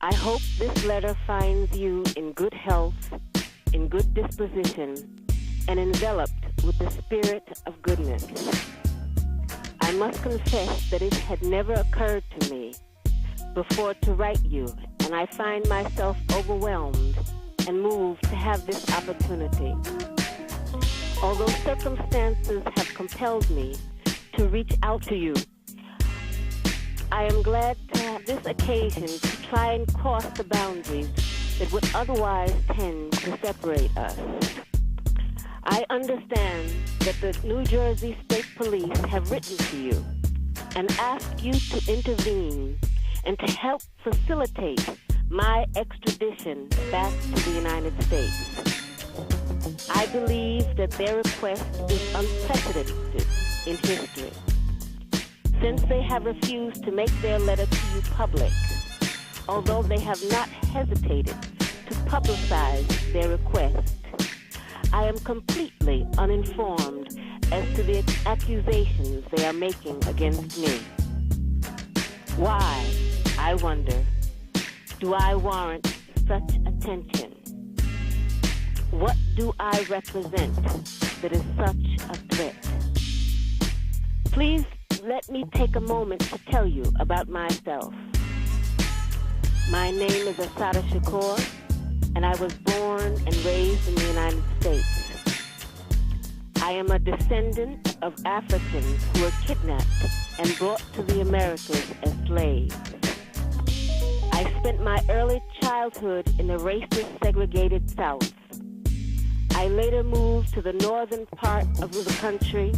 I hope this letter finds you in good health, in good disposition, and enveloped with the spirit of goodness. I must confess that it had never occurred to me before to write you, and I find myself overwhelmed and moved to have this opportunity. Although circumstances have compelled me to reach out to you, I am glad to have this occasion to try and cross the boundaries that would otherwise tend to separate us. I understand that the New Jersey State Police have written to you and asked you to intervene and to help facilitate my extradition back to the United States. I believe that their request is unprecedented in history, since they have refused to make their letter to you public, although they have not hesitated to publicize their request. I am completely uninformed as to the accusations they are making against me. Why, I wonder, do I warrant such attention? What do I represent that is such a threat? Please let me take a moment to tell you about myself. My name is Assata Shakur, and I was born and raised in the United States. I am a descendant of Africans who were kidnapped and brought to the Americas as slaves. I spent my early childhood in the racist, segregated South. I later moved to the northern part of the country,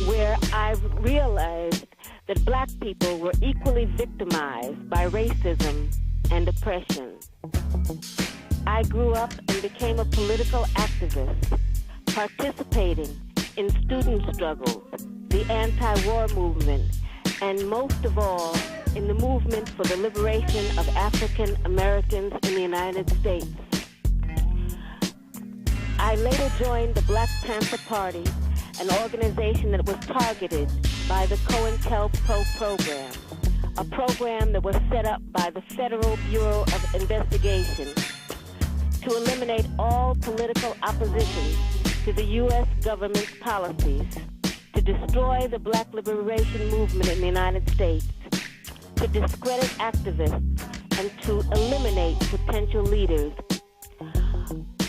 where I realized that black people were equally victimized by racism and oppression. I grew up and became a political activist, participating in student struggles, the anti-war movement, and most of all, in the movement for the liberation of African Americans in the United States. I later joined the Black Panther Party, an organization that was targeted by the COINTELPRO program, a program that was set up by the Federal Bureau of Investigation to eliminate all political opposition to the U.S. government's policies, to destroy the black liberation movement in the United States, to discredit activists, and to eliminate potential leaders.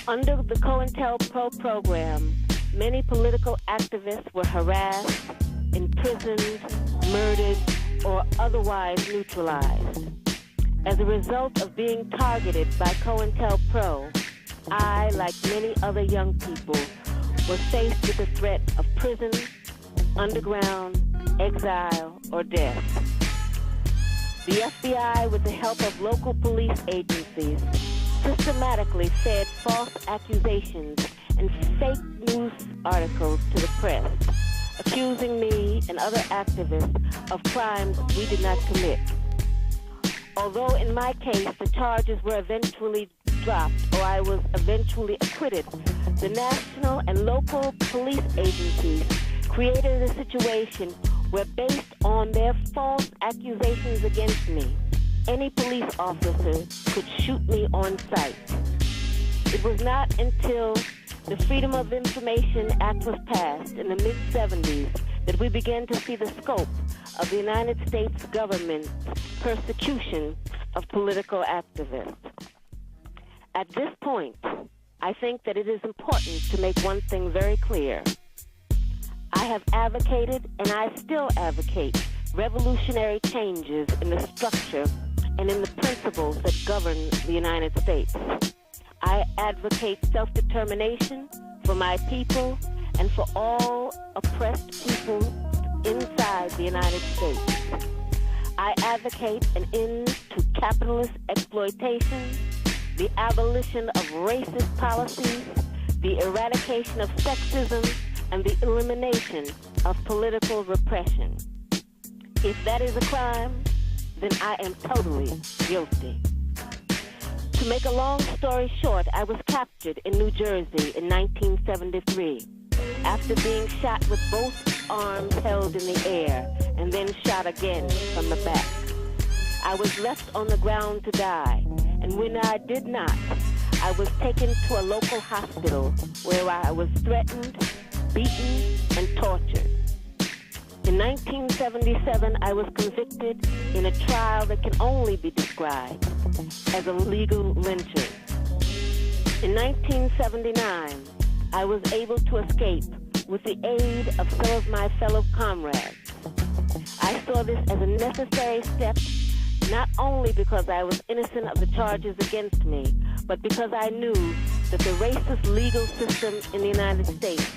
Under the COINTELPRO program, many political activists were harassed, imprisoned, murdered, or otherwise neutralized. As a result of being targeted by COINTELPRO, I, like many other young people, was faced with the threat of prison, underground, exile, or death. The FBI, with the help of local police agencies, systematically fed false accusations and fake news articles to the press, accusing me and other activists of crimes we did not commit. Although in my case the charges were eventually dropped or I was eventually acquitted, the national and local police agencies created a situation where, based on their false accusations against me, any police officer could shoot me on sight. It was not until the Freedom of Information Act was passed in the mid-'70s that we began to see the scope of the United States government's persecution of political activists. At this point, I think that it is important to make one thing very clear. I have advocated, and I still advocate, revolutionary changes in the structure and in the principles that govern the United States. I advocate self-determination for my people and for all oppressed people inside the United States. I advocate an end to capitalist exploitation, the abolition of racist policies, the eradication of sexism, and the elimination of political repression. If that is a crime, then I am totally guilty. To make a long story short, I was captured in New Jersey in 1973 after being shot with both arms held in the air and then shot again from the back. I was left on the ground to die, and when I did not, I was taken to a local hospital where I was threatened, beaten, and tortured. In 1977, I was convicted in a trial that can only be described as a legal lynching. In 1979, I was able to escape with the aid of some of my fellow comrades. I saw this as a necessary step, not only because I was innocent of the charges against me, but because I knew that the racist legal system in the United States,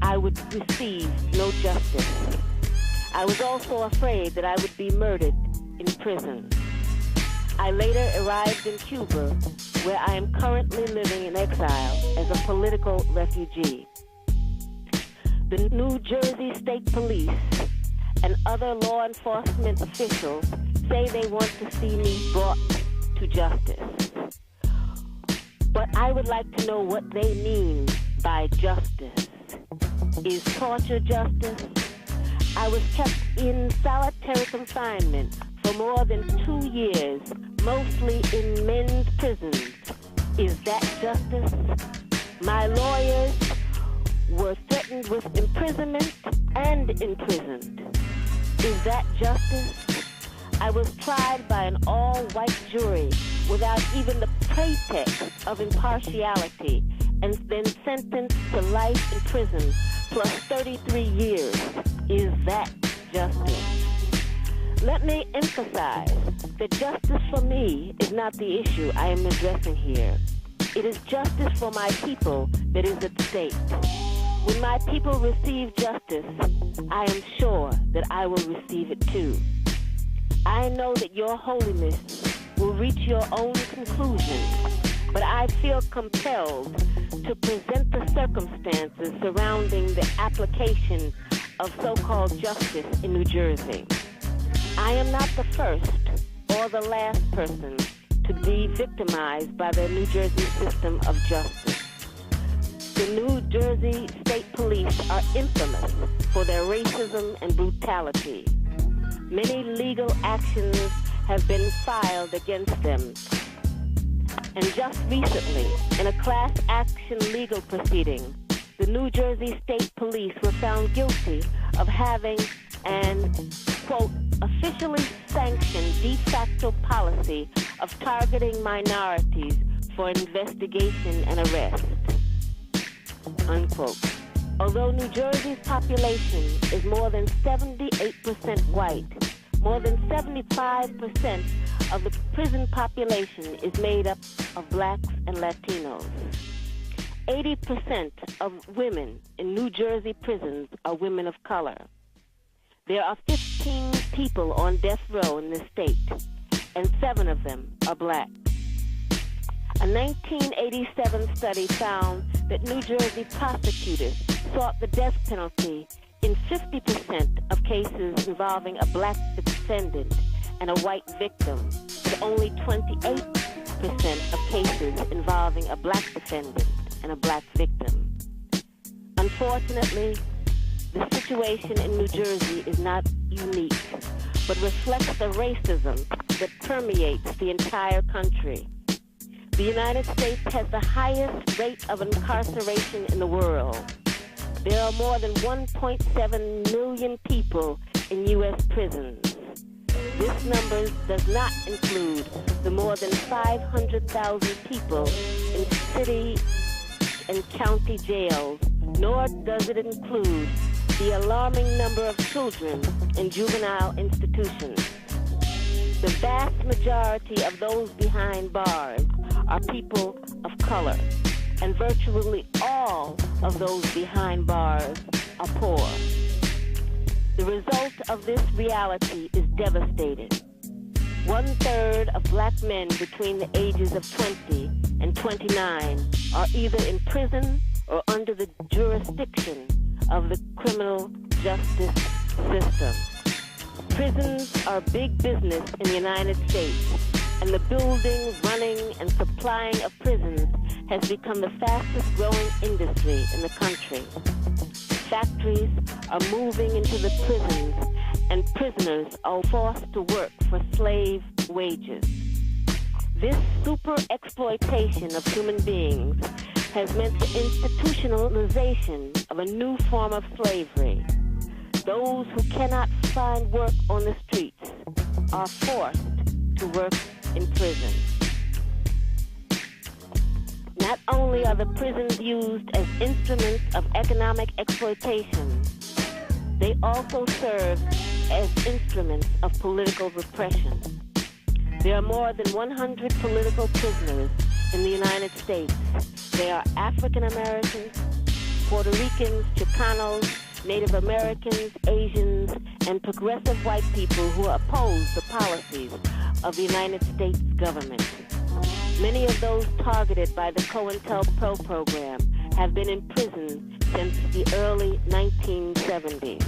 I would receive no justice. I was also afraid that I would be murdered in prison. I later arrived in Cuba, where I am currently living in exile as a political refugee. The New Jersey State Police and other law enforcement officials say they want to see me brought to justice. But I would like to know what they mean by justice. Is torture justice? I was kept in solitary confinement for more than 2 years, mostly in men's prisons. Is that justice? My lawyers were threatened with imprisonment and imprisoned. Is that justice? I was tried by an all-white jury without even the pretext of impartiality and then sentenced to life in prison plus 33 years. Is that justice? Let me emphasize that justice for me is not the issue I am addressing here. It is justice for my people that is at stake. When my people receive justice, I am sure that I will receive it too. I know that your holiness will reach your own conclusion, but I feel compelled to present the circumstances surrounding the application of so-called justice in New Jersey. I am not the first or the last person to be victimized by the New Jersey system of justice. The New Jersey State Police are infamous for their racism and brutality. Many legal actions have been filed against them. And just recently, in a class action legal proceeding, the New Jersey State Police were found guilty of having an, quote, officially sanctioned de facto policy of targeting minorities for investigation and arrest, unquote. Although New Jersey's population is more than 78% white, more than 75% of the prison population is made up of blacks and Latinos. 80% of women in New Jersey prisons are women of color. There are 15 people on death row in this state, and 7 of them are black. A 1987 study found that New Jersey prosecutors sought the death penalty in 50% of cases involving a black defendant and a white victim, but only 28% of cases involving a black defendant and a black victim. Unfortunately, the situation in New Jersey is not unique, but reflects the racism that permeates the entire country. The United States has the highest rate of incarceration in the world. There are more than 1.7 million people in U.S. prisons. This number does not include the more than 500,000 people in city and county jails, nor does it include the alarming number of children in juvenile institutions. The vast majority of those behind bars are people of color, and virtually all of those behind bars are poor. The result of this reality is devastating. 1/3 of black men between the ages of 20 and 29 are either in prison or under the jurisdiction of the criminal justice system. Prisons are big business in the United States, and the building, running, and supplying of prisons has become the fastest growing industry in the country. Factories are moving into the prisons and prisoners are forced to work for slave wages. This super exploitation of human beings has meant the institutionalization of a new form of slavery. Those who cannot find work on the streets are forced to work in prison. Not only are the prisons used as instruments of economic exploitation, they also serve as instruments of political repression. There are more than 100 political prisoners in the United States. They are African Americans, Puerto Ricans, Chicanos, Native Americans, Asians, and progressive white people who oppose the policies of the United States government. Many of those targeted by the COINTELPRO program have been in prison since the early 1970s.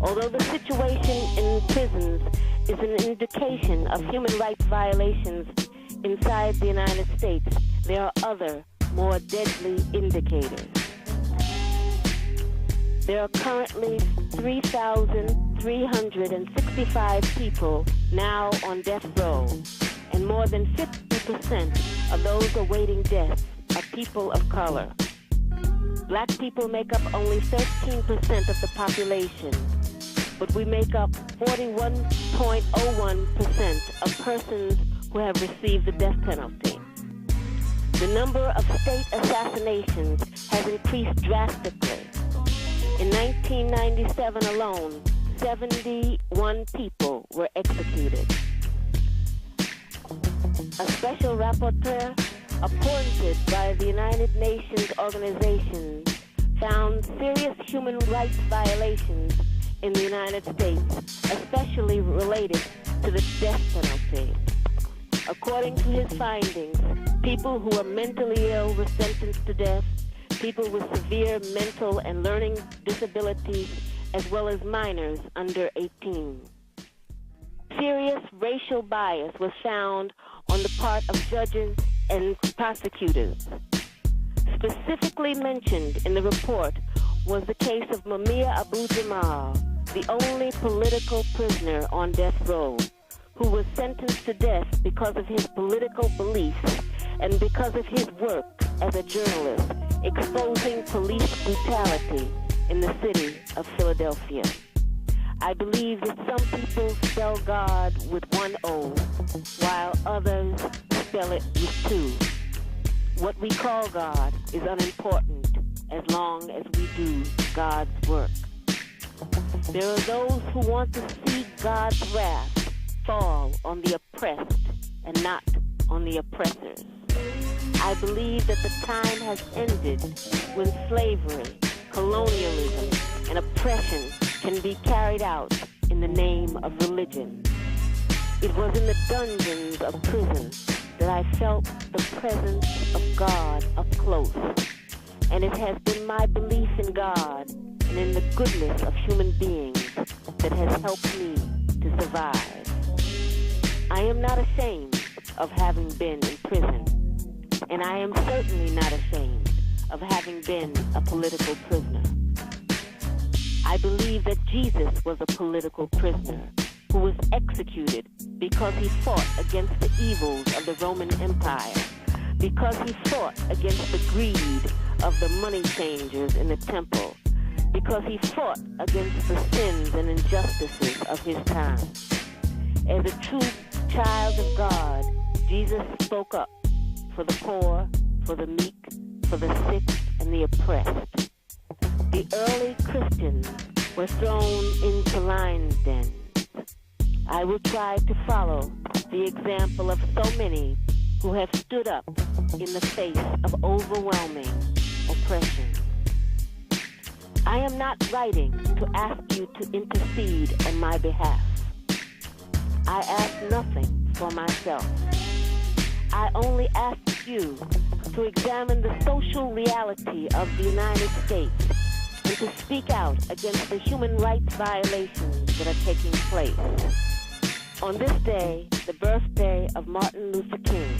Although the situation in prisons is an indication of human rights violations inside the United States, there are other, more deadly indicators. There are currently 3,365 people now on death row, and more than 50% of those awaiting death are people of color. Black people make up only 13% of the population, but we make up 41.01% of persons who have received the death penalty. The number of state assassinations has increased drastically. In 1997 alone, 71 people were executed. A special rapporteur appointed by the United Nations organization found serious human rights violations in the United States, especially related to the death penalty. According to his findings, people who are mentally ill were sentenced to death, people with severe mental and learning disabilities, as well as minors under 18. Serious racial bias was found on the part of judges and prosecutors. Specifically mentioned in the report was the case of Mumia Abu-Jamal, the only political prisoner on death row, who was sentenced to death because of his political beliefs and because of his work as a journalist exposing police brutality in the city of Philadelphia. I believe that some people spell God with one O, while others spell it with two. What we call God is unimportant as long as we do God's work. There are those who want to see God's wrath fall on the oppressed and not on the oppressors. I believe that the time has ended when slavery, colonialism, and oppression can be carried out in the name of religion. It was in the dungeons of prison that I felt the presence of God up close, and it has been my belief in God and in the goodness of human beings that has helped me to survive. I am not ashamed of having been in prison, and I am certainly not ashamed of having been a political prisoner. I believe that Jesus was a political prisoner who was executed because he fought against the evils of the Roman Empire, because he fought against the greed of the money changers in the temple, because he fought against the sins and injustices of his time. As a true child of God, Jesus spoke up for the poor, for the meek, for the sick, and the oppressed. The early Christians were thrown into lions' dens. I will try to follow the example of so many who have stood up in the face of overwhelming oppression. I am not writing to ask you to intercede on my behalf. I ask nothing for myself. I only ask you to examine the social reality of the United States and to speak out against the human rights violations that are taking place. On this day, the birthday of Martin Luther King,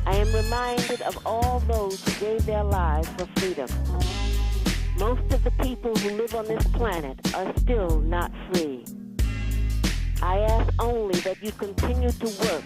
I am reminded of all those who gave their lives for freedom. Most of the people who live on this planet are still not free. I ask only that you continue to work